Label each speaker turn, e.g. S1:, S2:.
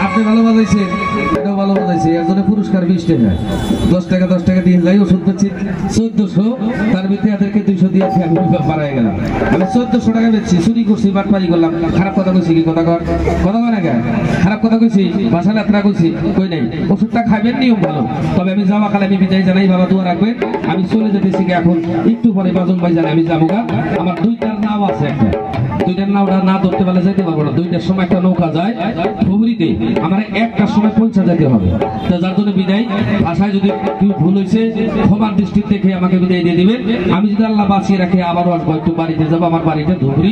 S1: আপনি ভালো বাজাইছেন, এটাও ভালো বাজাইছে। একজনের পুরস্কার 20 টাকা, 10 টাকা 10 টাকা দিয়ে যাই ওষুধ বেচছি 1400, তার ভিতরে এদেরকে 200 দিয়ে আমি বাড়াই গেলাম। আমি 1400 টাকা বেচছি, চুরি করছি, বাটপারি করলাম। খারাপ কথা কইছি কি? কথা কয় না কেন? খারাপ কথা কইছি, ভাষা যাত্রা কইছি কই নাই। ওষুধটা খাবেন, নিয়ম ভালো। তবে আমি যাওয়া কালে আমি বিদায় জানাই, বাবা দোয়া রাখবেন। আমি চলে যেতেছি এখন, একটু পরে বাজন ভাই জানাই আমি যাবো গা। আমার 2টার নাও আছে, একটা 2টার নাওটা না ধরতে পারলে যেতে পারবো না। 2টার সময় একটা নৌকা যায় ধুবড়িতে, আমার 1টার সময় পৌঁছা যেতে হবে। তো যার জন্য বিদায়, ভাষায় যদি ভুল হয়েছে ক্ষমার দৃষ্টিতে দেখে আমাকে বিদায় দিয়ে দিবেন। আমি যদি আল্লাহ বাঁচিয়ে রাখে আবারও আসবো, একটু বাড়িতে যাবো। আমার বাড়িতে ধুবড়ি।